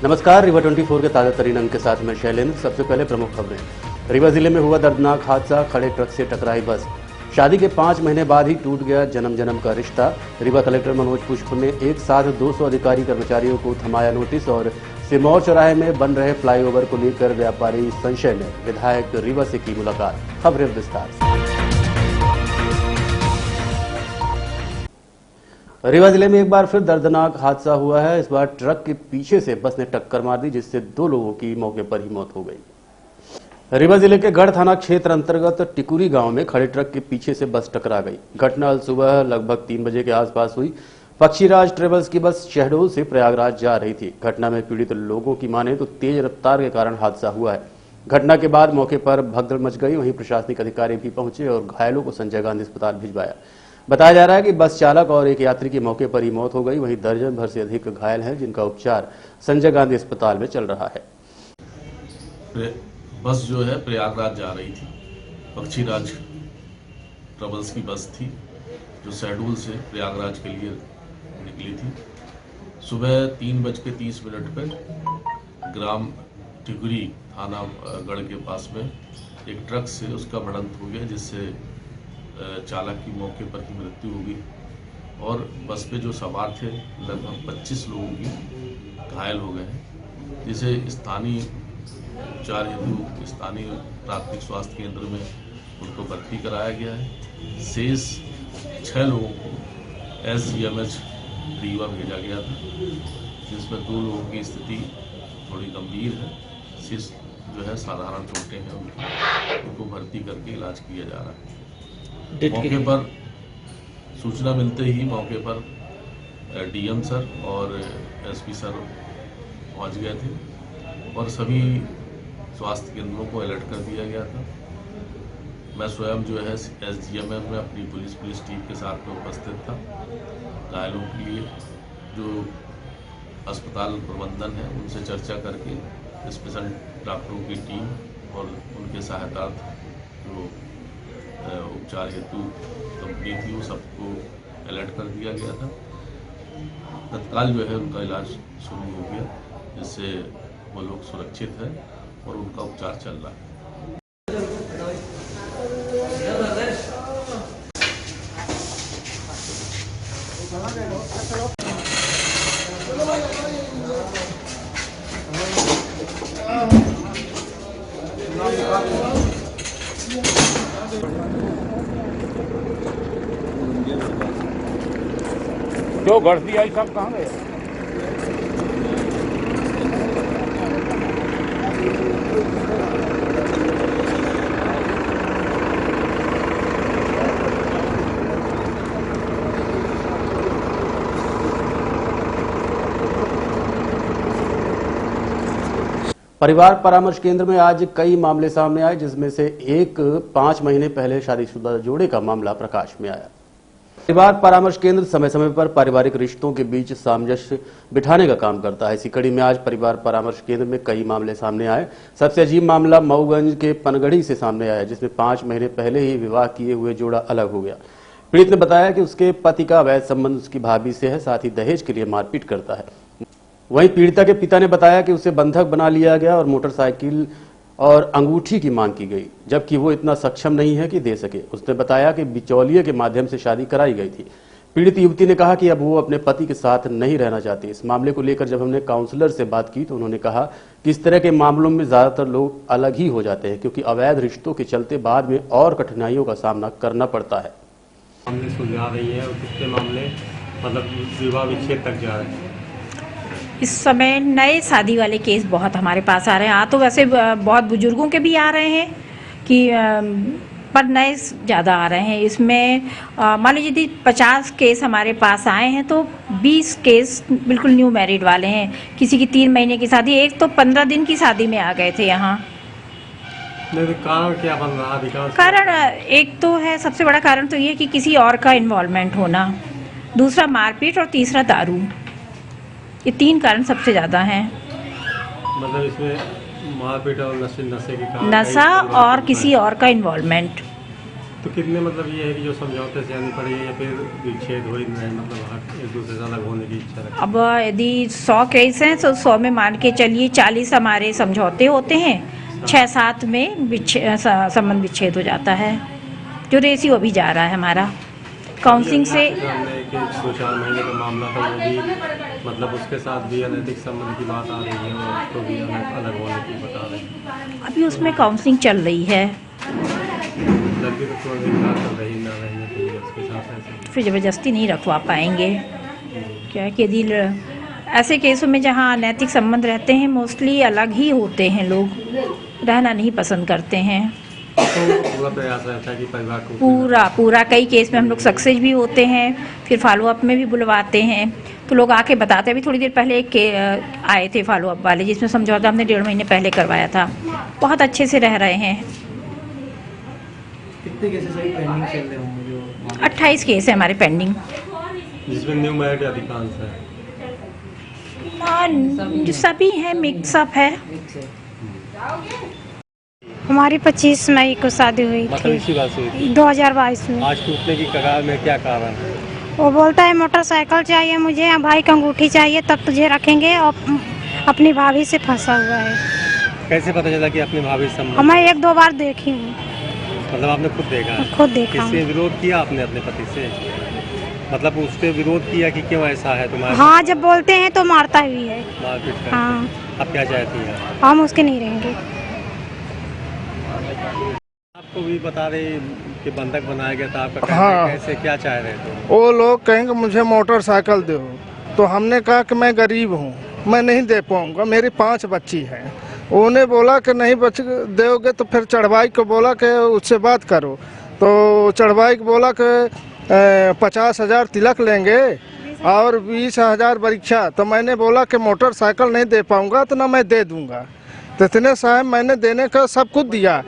नमस्कार, रीवा 24 के ताजा तरीन अंक के साथ मैं शैलेंद्र। सबसे पहले प्रमुख खबरें। रीवा जिले में हुआ दर्दनाक हादसा, खड़े ट्रक से टकराई बस। शादी के 5 महीने बाद ही टूट गया जन्म जन्म का रिश्ता। रीवा कलेक्टर मनोज पुष्प ने एक साथ 200 अधिकारी कर्मचारियों को थमाया नोटिस। और सिरमौर चौराहे में बन रहे फ्लाईओवर को लेकर व्यापारी संशय में, विधायक रीवा से की मुलाकात। खबरें विस्तार से। रीवा जिले में एक बार फिर दर्दनाक हादसा हुआ है। इस बार ट्रक के पीछे से बस ने टक्कर मार दी, जिससे 2 लोगों की मौके पर ही मौत हो गई। रीवा जिले के गढ़ थाना क्षेत्र अंतर्गत टिकुरी गांव में खड़े ट्रक के पीछे से बस टकरा गई। घटना सुबह लगभग 3 बजे के आसपास हुई। पक्षीराज ट्रेवल्स की बस शहडोल से प्रयागराज जा रही थी। घटना में पीड़ित लोगों की माने तो तेज रफ्तार के कारण हादसा हुआ है। घटना के बाद मौके पर भगदड़ मच गई। वहीं प्रशासनिक अधिकारी भी पहुंचे और घायलों को संजय गांधी अस्पताल भिजवाया। बताया जा रहा है कि बस चालक और एक यात्री की मौके पर ही मौत हो गई। वहीं दर्जन भर से अधिक घायल हैं, जिनका उपचार संजय गांधी अस्पताल में चल रहा है। बस जो है प्रयागराज जा रही थी। पक्षीराज ट्रेवल्स की बस थी जो शहडोल से प्रयागराज के लिए निकली थी। सुबह 3:30 पर ग्राम टिकुरी थाना गढ़ के पास में एक ट्रक से उसका भिड़ंत हो गया, जिससे चालक की मौके पर ही मृत्यु हो गई और बस पे जो सवार थे लगभग 25 लोगों की घायल हो गए हैं, जिसे स्थानीय उपचार हेतु स्थानीय प्राथमिक स्वास्थ्य केंद्र में उनको भर्ती कराया गया है। शेष 6 लोगों को SGMH रीवा भेजा गया था, जिसमें 2 लोगों की स्थिति थोड़ी गंभीर है। शेष जो है साधारण चोटें हैं, उनको भर्ती करके इलाज किया जा रहा है। मौके पर सूचना मिलते ही मौके पर DM सर और SP सर पहुंच गए थे और सभी स्वास्थ्य केंद्रों को अलर्ट कर दिया गया था। मैं स्वयं जो है SGMM में अपनी पुलिस टीम के साथ में उपस्थित था। घायलों के लिए जो अस्पताल प्रबंधन है उनसे चर्चा करके स्पेशल डॉक्टरों की टीम और उनके सहायतार्थ जो उपचार हेतु कंपनी थी वो सबको अलर्ट कर दिया गया था। तत्काल जो है उनका इलाज शुरू हो गया, जिससे वो लोग सुरक्षित हैं और उनका उपचार चल रहा है। जो गर्दी आई सब कहाँ गए? परिवार परामर्श केंद्र में आज कई मामले सामने आए, जिसमें से एक 5 महीने पहले शादीशुदा जोड़े का मामला प्रकाश में आया। परिवार परामर्श केंद्र समय समय पर पारिवारिक रिश्तों के बीच सामंजस्य बिठाने का काम करता है। इसी कड़ी में आज परिवार परामर्श केंद्र में कई मामले सामने आए। सबसे अजीब मामला मऊगंज के पनगढ़ी से सामने आया, जिसमें 5 महीने पहले ही विवाह किए हुए जोड़ा अलग हो गया। पीड़ित ने बताया कि उसके पति का अवैध संबंध उसकी भाभी से है, साथ ही दहेज के लिए मारपीट करता है। वहीं पीड़िता के पिता ने बताया कि उसे बंधक बना लिया गया और मोटरसाइकिल और अंगूठी की मांग की गई, जबकि वो इतना सक्षम नहीं है कि दे सके। उसने बताया कि बिचौलिए के माध्यम से शादी कराई गई थी। पीड़ित युवती ने कहा कि अब वो अपने पति के साथ नहीं रहना चाहती। इस मामले को लेकर जब हमने काउंसलर से बात की तो उन्होंने कहा कि इस तरह के मामलों में ज्यादातर लोग अलग ही हो जाते हैं, क्योंकि अवैध रिश्तों के चलते बाद में और कठिनाइयों का सामना करना पड़ता है। मामले सुलझा रही है और कितने मामले मतलब विवाह विच्छेद तक जा रहे हैं। इस समय नए शादी वाले केस बहुत हमारे पास आ रहे हैं। तो वैसे बहुत बुजुर्गों के भी आ रहे हैं कि पर नए ज़्यादा आ रहे हैं। इसमें मान लीजिए यदि 50 केस हमारे पास आए हैं तो 20 केस बिल्कुल न्यू मैरिड वाले हैं। किसी की 3 महीने की शादी, एक तो 15 दिन की शादी में आ गए थे यहाँ। कारण क्या बन रहा है? कारण एक तो है, सबसे बड़ा कारण तो ये है कि किसी और का इन्वॉल्वमेंट होना, दूसरा मारपीट और तीसरा दारू। ये 3 कारण सबसे ज़्यादा हैं। मतलब इसमें मारपीट और नशे के कारण नशा और किसी और का इन्वॉल्वमेंट। तो कितने मतलब ये है कि जो समझौते से आनी पड़ी है या फिर विच्छेद हो ही नहीं, मतलब हर एक दूसरे से अलग होने की इच्छा रखते हैं? अब यदि 100 केस हैं तो 100 में मान के चलिए 40 हमारे समझौते होते हैं, 6-7 में संबंध विच्छेद हो जाता है। जो रेशियो अभी जा रहा है हमारा काउंसलिंग से। हमने कि 2-4 महीने का मामला था, वो भी मतलब उसके साथ भी अनैतिक संबंध की बात आ रही है और उसको भी अलग होने की बता रहे हैं। अभी उसमें काउंसलिंग चल रही है, लड़की तो थोड़ा इनकार कर रही ना रहने के लिए उसके साथ ऐसे। फिर ज़बरदस्ती नहीं रखवा पाएंगे। क्या है कि यदि ऐसे केसों में जहाँ अनैतिक संबंध रहते हैं मोस्टली अलग ही होते हैं, लोग रहना नहीं पसंद करते हैं। तो पूरा प्रयास रहता है कि परिवार को पूरा कई केस में हम लोग सक्सेस भी होते हैं, फिर फॉलोअप में भी बुलवाते हैं तो लोग आके बताते हैं। अभी थोड़ी देर पहले एक आए थे फॉलोअप वाले जिसमें समझौता हमने 1.5 महीने पहले करवाया था, बहुत अच्छे से रह रहे हैं। कितने केसेस अभी पेंडिंग चल रहे होंगे? जो 28 केस है हमारे पेंडिंग, जिसमें न्यू मैरिड अधिकांश है। जो सभी है मिक्सअप है। हमारी 25 मई को शादी हुई मतलब थी, इसी बात से हुई थी। 2022 में। आज टूटने की कगार में क्या कारण है? वो बोलता है मोटरसाइकिल चाहिए मुझे, भाई का अंगूठी चाहिए तब तुझे रखेंगे, और अपनी भाभी से फंसा हुआ है। कैसे पता चला कि अपनी भाभी से संबंध? मैं 1-2 बार देखी हूँ। मतलब आपने खुद देखा है? खुद देखा किससे हूँ। विरोध किया आपने अपने पति से? मतलब उससे विरोध किया कि क्यों ऐसा है तुम्हारा? हाँ, जब बोलते हैं तो मारता भी है। मारपीट करते हाँ। हैं। अब क्या चाहती है? हम उसके नहीं रहेंगे। आपको भी बता रहे कि बंधक बनाया गया था आपका, हाँ। कैसे क्या चाह रहे थे? वो लोग कहेंगे मुझे मोटरसाइकिल दो, तो हमने कहा कि मैं गरीब हूँ, मैं नहीं दे पाऊँगा, मेरी 5 बच्ची हैं। उन्होंने बोला कि नहीं दोगे तो फिर चढ़वाई को बोला कि उससे बात करो, तो चढ़वाई को बोला कि 50,000 तिलक लेंगे और 20,000 परीक्षा। तो मैंने बोला कि मोटरसाइकिल नहीं दे पाऊँगा तो ना मैं दे दूँगा। तो इतने साहब मैंने देने का सब कुछ दिया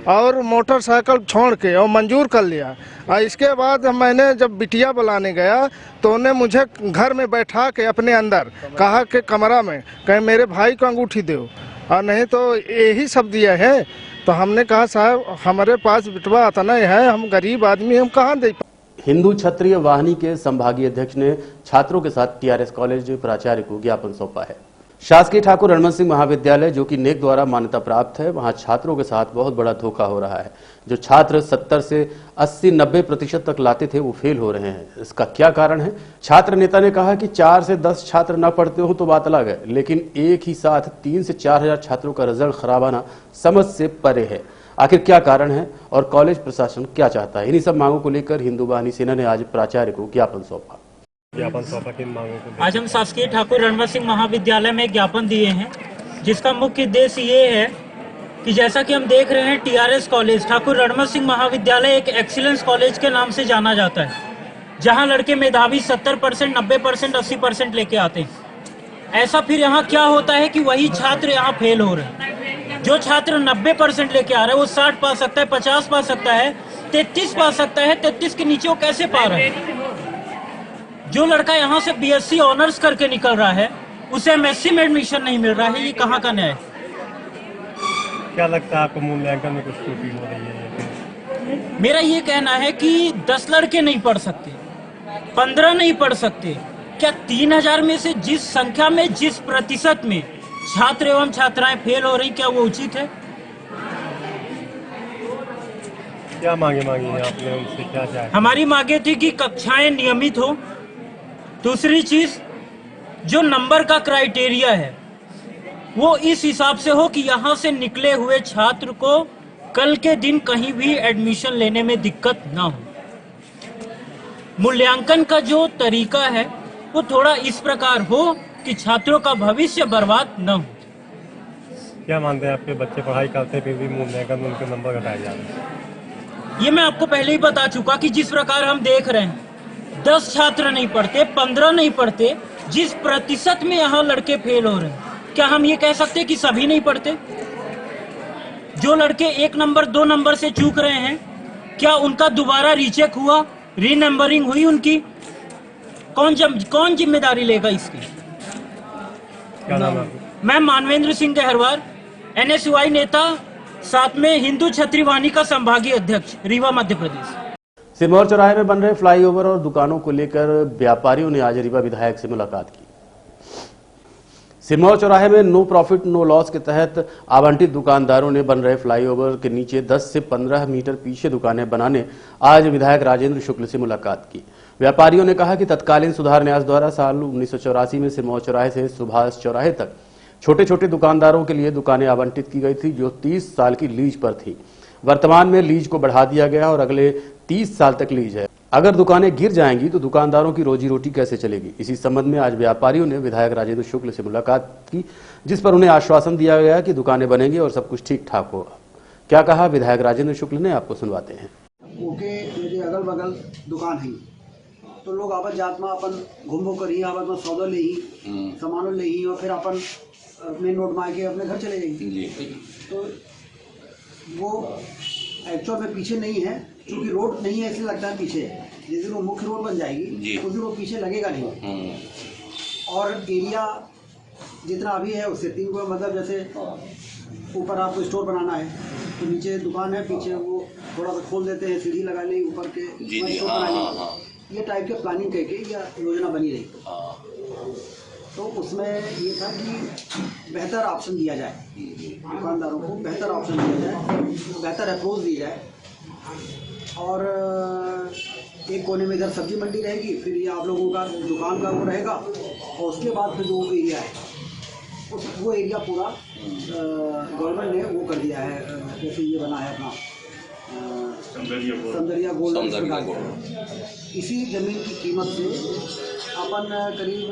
और मोटरसाइकिल छोड़ के और मंजूर कर लिया। और इसके बाद मैंने जब बिटिया बुलाने गया तो उन्हें मुझे घर में बैठा के अपने अंदर कहा कि कमरा में कहीं मेरे भाई को अंगूठी दो और नहीं तो यही सब दिया है। तो हमने कहा साहब हमारे पास बिटवा इतना है, हम गरीब आदमी हम कहाँ दे। हिंदू क्षत्रिय वाहिनी के संभागीय अध्यक्ष ने छात्रों के साथ टीआरएस कॉलेज प्राचार्य को ज्ञापन सौंपा है। शासकीय ठाकुर रणमत सिंह महाविद्यालय जो कि नेक द्वारा मान्यता प्राप्त है, वहां छात्रों के साथ बहुत बड़ा धोखा हो रहा है। जो छात्र 70 से 80-90% तक लाते थे वो फेल हो रहे हैं। इसका क्या कारण है? छात्र नेता ने कहा कि 4 से 10 छात्र न पढ़ते हो तो बात अलग है, लेकिन एक ही साथ 3 से 4,000 छात्रों का रिजल्ट खराब आना समझ से परे है। आखिर क्या कारण है और कॉलेज प्रशासन क्या चाहता है? इन्हीं सब मांगों को लेकर हिंदू वाहिनी सेना ने आज प्राचार्य को ज्ञापन सौंपा। ज्ञापन सौंपा किन मांगों को? आज हम शासकीय ठाकुर रणमत सिंह महाविद्यालय में ज्ञापन दिए हैं, जिसका मुख्य उद्देश्य ये है कि जैसा कि हम देख रहे हैं टीआरएस कॉलेज ठाकुर रणमत सिंह महाविद्यालय एक एक्सीलेंस कॉलेज के नाम से जाना जाता है, जहां लड़के मेधावी 70%, 90%, 80% लेके आते हैं। ऐसा फिर यहाँ क्या होता है कि वही छात्र यहाँ फेल हो रहे हैं। जो छात्र 90% लेके आ रहा है वो 60 पा सकता है, 50 पा सकता है, 33 पा सकता है, 33 के नीचे वो कैसे पा रहा है? जो लड़का यहाँ से बीएससी ऑनर्स करके निकल रहा है उसे एमएससी में एडमिशन नहीं मिल रहा है, ये कहाँ का न्याय? क्या लगता है आपको मूल्यांकन में कुछ त्रुटि हो रही है? मेरा ये कहना है कि 10 लड़के नहीं पढ़ सकते, 15 नहीं पढ़ सकते, क्या 3000 में से जिस संख्या में, जिस प्रतिशत में छात्र एवं छात्राएं फेल हो रही, क्या वो उचित है? क्या मांगे है आपने उनसे, क्या चाहे? हमारी मांगे थी कि कक्षाएं नियमित हो। दूसरी चीज, जो नंबर का क्राइटेरिया है वो इस हिसाब से हो कि यहाँ से निकले हुए छात्र को कल के दिन कहीं भी एडमिशन लेने में दिक्कत ना हो। मूल्यांकन का जो तरीका है वो थोड़ा इस प्रकार हो कि छात्रों का भविष्य बर्बाद न हो। क्या मानते हैं आपके बच्चे पढ़ाई करते फिर भी मूल्यांकन में उनके नंबर घटाए जा रहे हैं? ये मैं आपको पहले ही बता चुका कि जिस प्रकार हम देख रहे हैं 10 छात्र नहीं पढ़ते, 15 नहीं पढ़ते, जिस प्रतिशत में यहाँ लड़के फेल हो रहे हैं, क्या हम ये कह सकते कि सभी नहीं पढ़ते? जो लड़के 1 नंबर 2 नंबर से चूक रहे हैं, क्या उनका दोबारा रीचेक हुआ, रीनंबरिंग हुई उनकी? कौन जिम्मेदारी लेगा इसकी? क्या नाम है? मैं मानवेंद्र सिंह गहरवार, एनएसयूआई नेता, साथ में हिंदू छत्रीवाणी का संभागीय अध्यक्ष, रीवा मध्य प्रदेश। सिरमौर चौराहे में बन रहे फ्लाईओवर और दुकानों को लेकर व्यापारियों ने आज रीवा विधायक से मुलाकात की। सिरमौर चौराहे में नो प्रॉफिट नो लॉस के तहत आवंटित दुकानदारों ने बन रहे फ्लाईओवर के नीचे 10 से 15 मीटर पीछे दुकानें बनाने आज विधायक राजेंद्र शुक्ल से मुलाकात की। व्यापारियों ने कहा कि तत्कालीन सुधार न्यास द्वारा साल 1984 में सिरमौर चौराहे से सुभाष चौराहे तक छोटे छोटे दुकानदारों के लिए दुकानें आवंटित की गई थी, जो 30 साल की लीज पर थी। वर्तमान में लीज को बढ़ा दिया गया और अगले 30 साल तक लीज है। अगर दुकानें गिर जाएंगी तो दुकानदारों की रोजी रोटी कैसे चलेगी। इसी संबंध में आज व्यापारियों ने विधायक राजेंद्र शुक्ल से मुलाकात की, जिस पर उन्हें आश्वासन दिया गया कि दुकानें बनेंगी और सब कुछ ठीक ठाक होगा। क्या कहा विधायक राजेंद्र शुक्ल ने, आपको सुनवाते हैं। ओके, मेरे अगल बगल दुकान है तो लोग आपस जात में अपन घूमो करी, आपस में सौदा ले ही, सामान ले ही और फिर अपन मेन रोड में आके अपने घर चले जाएंगे। तो वो एक्चुअल में पीछे नहीं है, क्योंकि रोड नहीं है इसलिए लगता है पीछे। जिस दिन वो मुख्य रोड बन जाएगी उस दिन वो पीछे लगेगा नहीं। और एरिया जितना अभी है उससे 3 गुना, मतलब जैसे ऊपर आपको स्टोर बनाना है तो नीचे दुकान है, पीछे वो थोड़ा सा खोल देते हैं, सीढ़ी लगा ली ऊपर के स्टोर बना ली। ये टाइप के प्लानिंग करके या योजना बनी रही। तो उसमें ये था कि बेहतर ऑप्शन दिया जाए, दुकानदारों को बेहतर ऑप्शन दिया जाए, बेहतर अप्रोच दी जाए। और एक कोने में इधर सब्जी मंडी रहेगी, फिर ये आप लोगों का दुकान का वो रहेगा, और उसके बाद फिर जो एरिया है वो एरिया पूरा गवर्नमेंट ने वो कर दिया है। जैसे ये बना है अपना सौंदर्या गोल्ड। इसी ज़मीन की कीमत से अपन करीब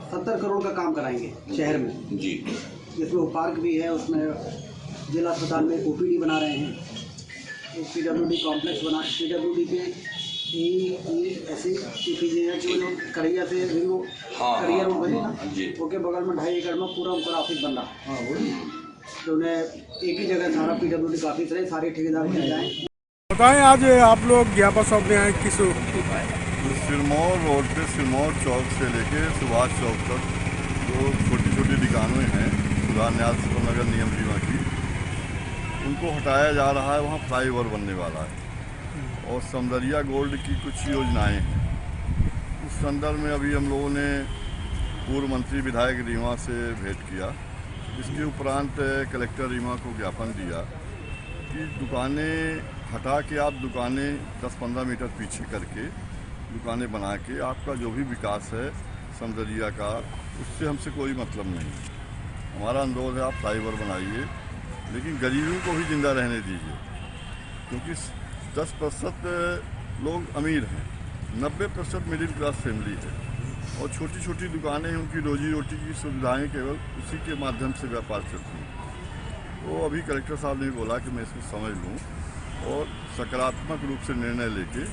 70 करोड़ का काम कराएंगे शहर में जी। जिसमें वो पार्क भी है, उसमें जिला अस्पताल में ओपीडी बना रहे हैं, एक पीडब्ल्यूडी कॉम्प्लेक्स बना, पीडब्ल्यूडी के ऐसे करैया से वो करियर वो बने ना, ओके बगल में 2.5 एकड़ में पूरा उनका ऑफिस बन रहा। तो उन्हें एक ही जगह सारा पीडब्ल्यूडी का ऑफिस रहे, सारे ठेकेदार मिल जाएँ। बताएं आज आप लोग ज्ञापन सौंपने आए किस? सिरमौर रोड पे सिरमौर चौक से लेके सुभाष चौक तक जो छोटी छोटी दुकानें हैं सुधार न्यास नगर निगम रीवा की, उनको हटाया जा रहा है। वहाँ फ्लाईओवर बनने वाला है और सौंदर्या गोल्ड की कुछ योजनाएं हैं। उस संदर्भ में अभी हम लोगों ने पूर्व मंत्री विधायक रीवा से भेंट किया। इसके उपरांत कलेक्टर रीवा को ज्ञापन दिया कि दुकानें हटा के आप दुकानें 10-15 मीटर पीछे करके दुकानें बना के आपका जो भी विकास है सौंदर्या का, उससे हमसे कोई मतलब नहीं। हमारा अनुरोध है आप फ्लाईओवर बनाइए, लेकिन गरीबों को भी जिंदा रहने दीजिए, क्योंकि 10% लोग अमीर हैं, 90% मिडिल क्लास फैमिली है, और छोटी छोटी दुकानें हैं, उनकी रोजी रोटी की सुविधाएं केवल उसी के माध्यम से व्यापार चलती हैं। तो अभी कलेक्टर साहब ने बोला कि मैं इसको समझ लूँ और सकारात्मक रूप से निर्णय लेके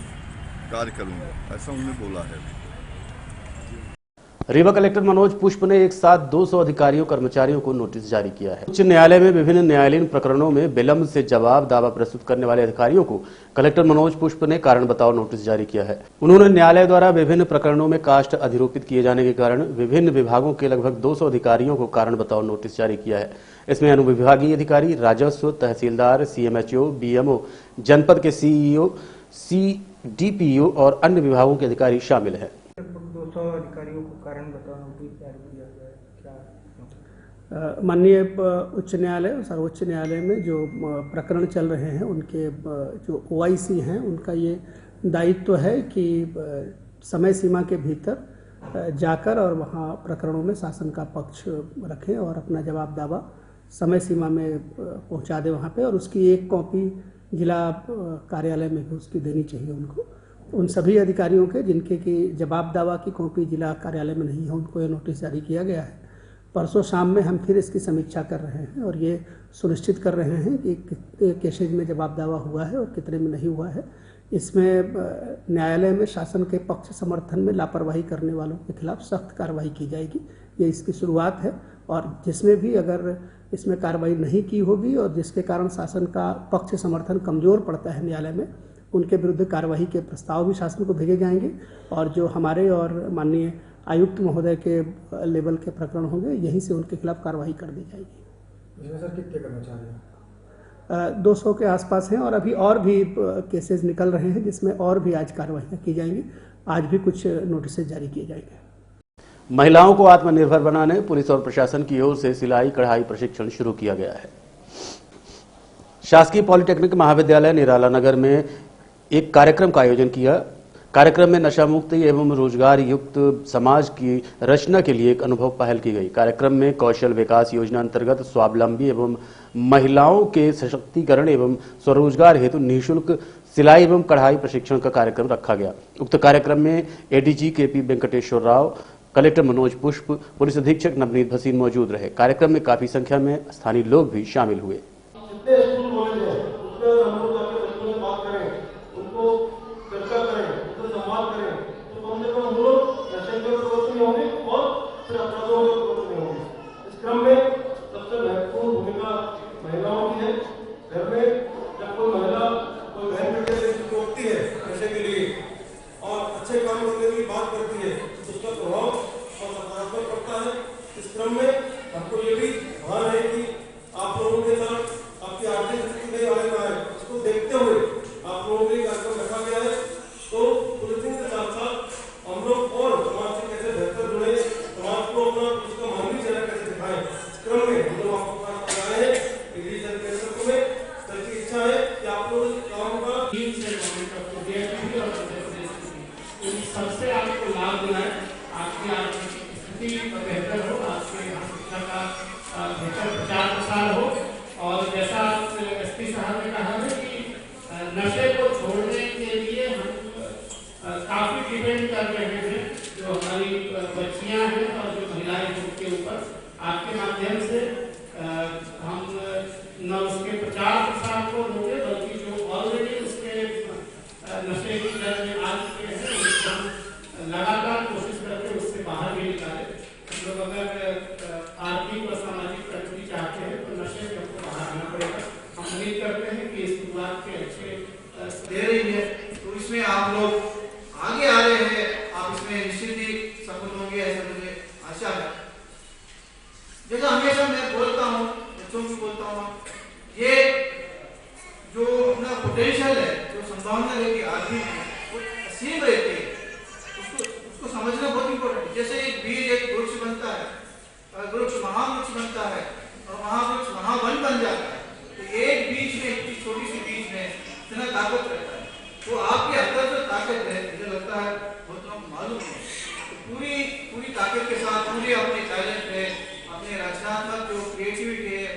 कार्य करूँगा, ऐसा उन्होंने बोला है। रीवा कलेक्टर मनोज पुष्प ने एक साथ 200 अधिकारियों कर्मचारियों को नोटिस जारी किया है। उच्च न्यायालय में विभिन्न न्यायालयीन प्रकरणों में विलंब से जवाब दावा प्रस्तुत करने वाले अधिकारियों को कलेक्टर मनोज पुष्प ने कारण बताओ नोटिस जारी किया है। उन्होंने न्यायालय द्वारा विभिन्न प्रकरणों में कास्ट अधिरोपित किए जाने के कारण विभिन्न विभागों के लगभग 200 अधिकारियों को कारण बताओ नोटिस जारी किया है। इसमें अनुविभागीय अधिकारी, राजस्व, तहसीलदार, सीएमएचओ, बीएमओ, जनपद के सीईओ, सीडीपीओ और अन्य विभागों के अधिकारी शामिल हैं। 200 अधिकारियों को कारण बताओ नोटिस जारी किया गया है, क्या? माननीय उच्च न्यायालय और सर्वोच्च न्यायालय में जो प्रकरण चल रहे हैं, उनके जो ओआईसी हैं, उनका ये दायित्व है कि समय सीमा के भीतर जाकर और वहाँ प्रकरणों में शासन का पक्ष रखें और अपना जवाब दावा समय सीमा में पहुँचा दें वहाँ पे, और उसकी एक कॉपी जिला कार्यालय में भी उसकी देनी चाहिए उनको। उन सभी अधिकारियों के जिनके की जवाब दावा की कॉपी जिला कार्यालय में नहीं है, उनको ये नोटिस जारी किया गया है। परसों शाम में हम फिर इसकी समीक्षा कर रहे हैं और ये सुनिश्चित कर रहे हैं कि कितने केसेज में जवाब दावा हुआ है और कितने में नहीं हुआ है। इसमें न्यायालय में शासन के पक्ष समर्थन में लापरवाही करने वालों के खिलाफ सख्त कार्रवाई की जाएगी। ये इसकी शुरुआत है, और जिसमें भी अगर इसमें कार्रवाई नहीं की होगी और जिसके कारण शासन का पक्ष समर्थन कमज़ोर पड़ता है न्यायालय में, उनके विरुद्ध कार्रवाई के प्रस्ताव भी शासन को भेजे जाएंगे, और जो हमारे और माननीय आयुक्त महोदय के लेवल के प्रकरण होंगे, यहीं से उनके खिलाफ कार्रवाई कर दी जाएगी। इसमें सर कितने कर्मचारी हैं? 200 के आसपास हैं और अभी और भी केसेस निकल रहे हैं जिसमें और भी आज कार्रवाइयाँ की जाएंगी। आज भी कुछ नोटिस जारी किए जाएंगे। महिलाओं को आत्मनिर्भर बनाने पुलिस और प्रशासन की ओर से सिलाई कढ़ाई प्रशिक्षण शुरू किया गया है। शासकीय पॉलिटेक्निक महाविद्यालय निराला नगर में एक कार्यक्रम का आयोजन किया। कार्यक्रम में नशा मुक्ति एवं रोजगार युक्त समाज की रचना के लिए एक अनुभव पहल की गई। कार्यक्रम में कौशल विकास योजना अंतर्गत स्वावलंबी एवं महिलाओं के सशक्तिकरण एवं स्वरोजगार हेतु निःशुल्क सिलाई एवं कढ़ाई प्रशिक्षण का कार्यक्रम रखा गया। उक्त कार्यक्रम में ADG KP Venkateshwar Rao, collector Manoj Pushp, police अधीक्षक नवनीत भसीन मौजूद रहे। कार्यक्रम में काफी संख्या में स्थानीय लोग भी शामिल हुए। सबसे आपको लाभ दिलाए, आपकी आर्थिक स्थिति बेहतर हो, आपके शिक्षा का बेहतर प्रचार प्रसार हो। और जैसा एसपी साहब ने कहा है कि नशे को छोड़ने के लिए हम काफी डिपेंड कर रहे हैं, जो हमारी बच्चियां हैं और जो महिलाएं के ऊपर। आपके माध्यम से हम न उसके प्रचार प्रसार को रोके, बल्कि जो ऑलरेडी उसके नशे की लत में आ चुके हैं उसको हम लगातार कोशिश करके उससे बाहर भी निकाले। हम लोग अगर आर्थिक और सामाजिक प्रगति चाहते हैं तो नशे से हमको बाहर आना पड़ेगा। हम उम्मीद करते हैं कि इस शुरुआत के अच्छे दे रही है, तो इसमें आप लोग आगे आ रहे हैं, आप इसमें निश्चित ही सफल होंगे, ऐसा मुझे आशा है। जैसा हमेशा मैं बोलता हूँ, बच्चों को बोलता हूँ, ये जो अपना पोटेंशियल है, जो संभावना रहती है आदमी में, वो असीम रहती है। उसको समझना बहुत इम्पोर्टेंट है। जैसे एक बीज एक वृक्ष बनता है, वृक्ष महावृक्ष बनता है और महावृक्ष महावन बन जाता है, तो एक बीज में, इतनी छोटी सी बीज में इतना ताकत रहता है। तो आपके अंदर जो ताकत है, मुझे लगता है बहुत लोग मालूम है, तो पूरी ताकत के साथ पूरी अपने टैलेंट है, अपने रचनात्मक जो क्रिएटिविटी है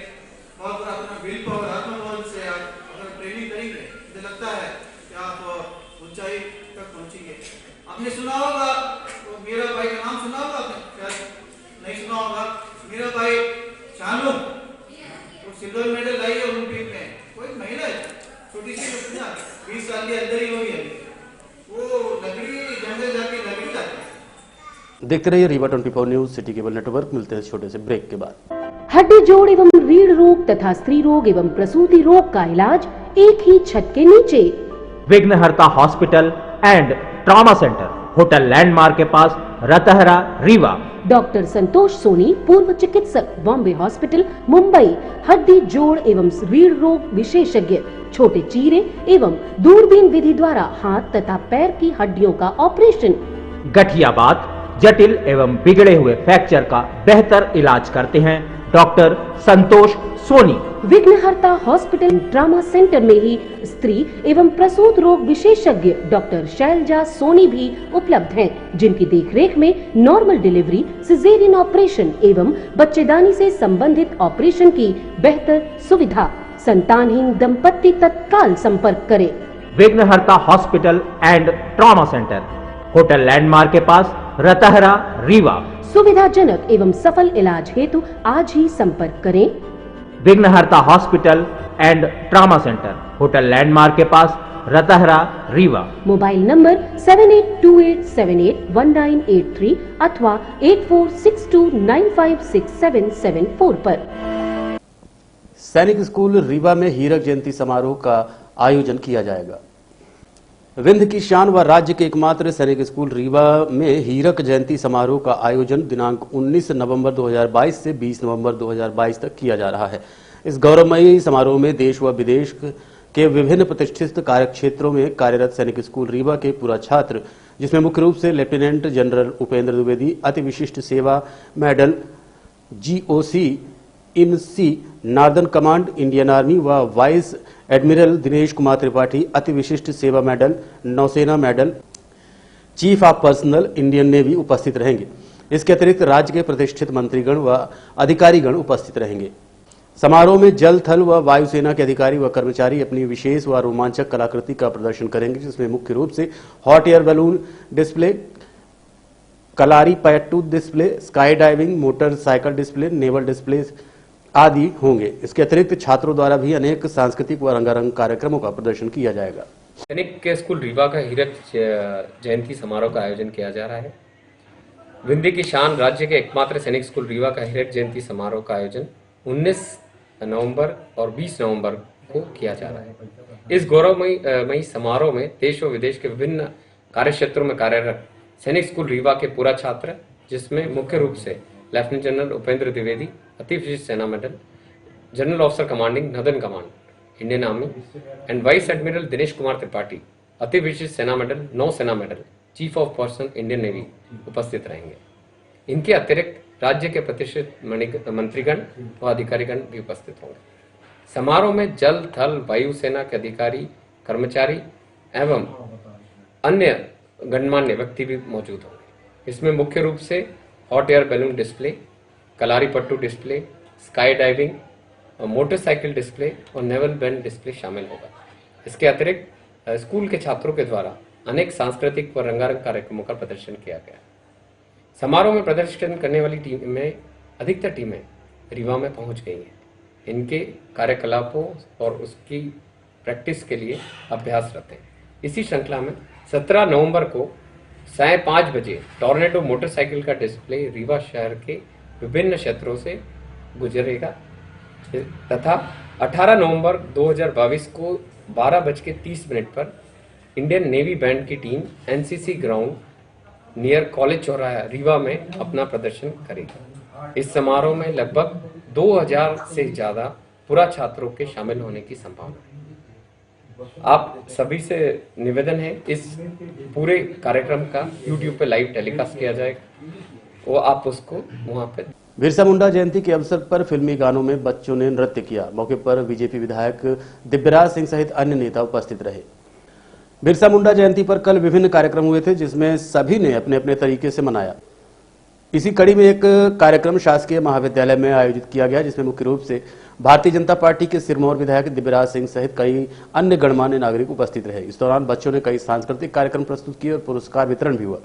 और अपना विल पावर, आत्मबल से आप अगर ट्रेनिंग करेंगे, मुझे लगता है कि आप ऊंचाई तक पहुंचेंगे। आपने सुना होगा, तो मीरा भाई का नाम सुना होगा आपने, शायद नहीं सुना होगा। मीरा भाई शानू, वो सिल्वर मेडल लाई है ओलंपिक में। वो एक महिला है, छोटी सी, 20 साल के अंदर ही होगी अभी। वो लकड़ी जंगल जाके लकड़ी लाती है। देखते रहिए Rewa 24 news city cable network. मिलते हैं छोटे से ब्रेक के बाद। हड्डी जोड़ एवं रीढ़ रोग तथा स्त्री रोग एवं प्रसूति रोग का इलाज एक ही छत के नीचे। विघ्नहर्ता hospital and trauma centre, hotel landmark के पास, रतहरा, रीवा। डॉक्टर संतोष सोनी, पूर्व चिकित्सक, बॉम्बे हॉस्पिटल, मुंबई। हड्डी जोड़ एवं रीढ़ रोग विशेषज्ञ, छोटे चीरे एवं दूरबीन विधि द्वारा हाथ तथा पैर की हड्डियों का ऑपरेशन। गठियाबात, जटिल एवं बिगड़े हुए फ्रैक्चर का बेहतर इलाज करते हैं डॉक्टर संतोष सोनी। विघ्नहर्ता हॉस्पिटल ट्रॉमा सेंटर में ही स्त्री एवं प्रसूत रोग विशेषज्ञ डॉक्टर शैलजा सोनी भी उपलब्ध हैं, जिनकी देखरेख में नॉर्मल डिलीवरी, सिजेरियन ऑपरेशन एवं बच्चेदानी से संबंधित ऑपरेशन की बेहतर सुविधा। संतानहीन दंपत्ति तत्काल संपर्क करें। विघ्नहर्ता hospital and trauma centre, hotel landmark के पास, रतहरा, रीवा। सुविधाजनक एवं सफल इलाज हेतु आज ही संपर्क करें। विघ्नहर्ता hospital and trauma centre, hotel landmark के पास, रतहरा, रीवा। मोबाइल नंबर 7828781983 अथवा 8462956774 पर। सैनिक स्कूल रीवा में हीरक जयंती समारोह का आयोजन किया जाएगा। विंध्य की शान व राज्य के एकमात्र सैनिक स्कूल रीवा में हीरक जयंती समारोह का आयोजन दिनांक 19 नवंबर 2022 से 20 नवंबर 2022 तक किया जा रहा है। इस गौरवमयी समारोह में देश व विदेश के विभिन्न प्रतिष्ठित कार्य क्षेत्रों में कार्यरत सैनिक स्कूल रीवा के पूरा छात्र, जिसमें मुख्य रूप से लेफ्टिनेंट जनरल उपेंद्र द्विवेदी अति विशिष्ट सेवा मेडल GOC इन सी नॉर्दर्न कमांड इंडियन आर्मी व वाइस एडमिरल दिनेश कुमार त्रिपाठी अति विशिष्ट सेवा मेडल नौसेना medal chief of personal Indian navy उपस्थित रहेंगे। इसके अतिरिक्त राज्य के प्रतिष्ठित मंत्रीगण व अधिकारीगण उपस्थित रहेंगे। समारोह में जल, थल व वायुसेना के अधिकारी व कर्मचारी अपनी विशेष व रोमांचक कलाकृति का प्रदर्शन करेंगे, जिसमें मुख्य रूप से hot air balloon display, Kalaripayattu display, sky diving, motorcycle display, naval display आदि होंगे। इसके अतिरिक्त छात्रों द्वारा भी अनेक सांस्कृतिक व रंगारंग कार्यक्रमों का प्रदर्शन किया जाएगा। सैनिक स्कूल रीवा का हीरक जयंती समारोह का आयोजन किया जा रहा है। विंध्य की शान राज्य के एकमात्र सैनिक स्कूल रीवा का हीरक जयंती समारोह का आयोजन 19 नवंबर और 20 नवंबर को किया जा रहा है। इस गौरवमयी समारोह में देश व विदेश के विभिन्न कार्य क्षेत्रों में कार्यरत सैनिक स्कूल रीवा के पूरा छात्र, जिसमें मुख्य रूप से लेफ्टिनेंट जनरल उपेंद्र द्विवेदी अति विशिष्ट सेना medal, general officer commanding northern command Indian army and vice admiral Dinesh Kumar Tripathi अति विशिष्ट सेना मेडल, नौसेना medal, chief of personal Indian navy उपस्थित रहेंगे। इनके अतिरिक्त राज्य के प्रतिष्ठित मंत्रीगण व अधिकारीगण भी उपस्थित होंगे। समारोह में जल, थल, वायुसेना के अधिकारी, कर्मचारी एवं अन्य गणमान्य व्यक्ति भी मौजूद होंगे। इसमें मुख्य रूप से hot air balloon display, Kalaripayattu display, sky diving, motorcycle display और नेवल बैंड डिस्प्ले शामिल होगा। इसके अतिरिक्त स्कूल के छात्रों के द्वारा अनेक सांस्कृतिक व रंगारंग कार्यक्रमों का प्रदर्शन किया गया। समारोह में प्रदर्शन करने वाली टीम में अधिकतर टीमें रीवा में पहुंच गई हैं। इनके कार्यकलापों और उसकी प्रैक्टिस के लिए अभ्यासरत हैं। इसी श्रृंखला में 17 नवंबर को 5:30 बजे टॉर्नेडो मोटरसाइकिल का डिस्प्ले रीवा शहर के विभिन्न क्षेत्रों से गुजरेगा तथा 18 नवंबर 2022 को 12:30 पर इंडियन नेवी बैंड की team NCC ground near college चौराहा रीवा में अपना प्रदर्शन करेगी। इस समारोह में लगभग 2000 से ज्यादा पूरा छात्रों के शामिल होने की संभावना है। आप सभी से निवेदन है, इस पूरे कार्यक्रम का YouTube पे लाइव टेलीकास्ट किया जाएगा, वो आप उसको वहां पे। बिरसा मुंडा जयंती के अवसर पर फिल्मी गानों में बच्चों ने नृत्य किया। मौके पर बीजेपी विधायक दिव्यराज सिंह सहित अन्य नेता उपस्थित रहे। बिरसा मुंडा जयंती पर कल विभिन्न कार्यक्रम हुए थे, जिसमें सभी ने अपने अपने तरीके से मनाया। इसी कड़ी में एक कार्यक्रम शासकीय महाविद्यालय में आयोजित किया गया, जिसमें मुख्य रूप से भारतीय जनता पार्टी के सिरमौर विधायक दिव्यराज सिंह सहित कई अन्य गणमान्य नागरिक उपस्थित रहे। इस दौरान बच्चों ने कई सांस्कृतिक कार्यक्रम प्रस्तुत किए और पुरस्कार वितरण भी हुआ।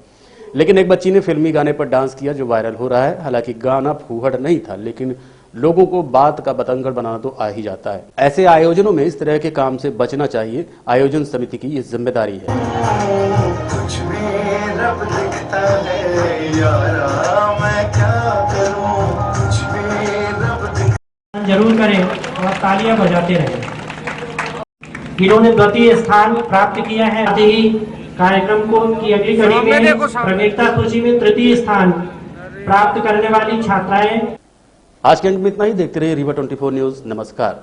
लेकिन एक बच्ची ने फिल्मी गाने पर डांस किया, जो वायरल हो रहा है। हालांकि गाना फूहड़ नहीं था, लेकिन लोगों को बात का बतंगड़ बनाना तो आ ही जाता है। ऐसे आयोजनों में इस तरह के काम से बचना चाहिए। आयोजन समिति की ये जिम्मेदारी है। कुछ भी रब लिखता है यारा, मैं क्या करूं, कुछ भी रब जरूर करें और तालियां बजाते रहें। इन्होंने द्वितीय स्थान प्राप्त किया है। आते ही कार्यक्रम को की अगली कड़ी में प्रवेशिका सूची में तृतीय स्थान प्राप्त करने वाली छात्राएं। आज के अंक में इतना ही। देखते रहिए रीवा 24 न्यूज। नमस्कार।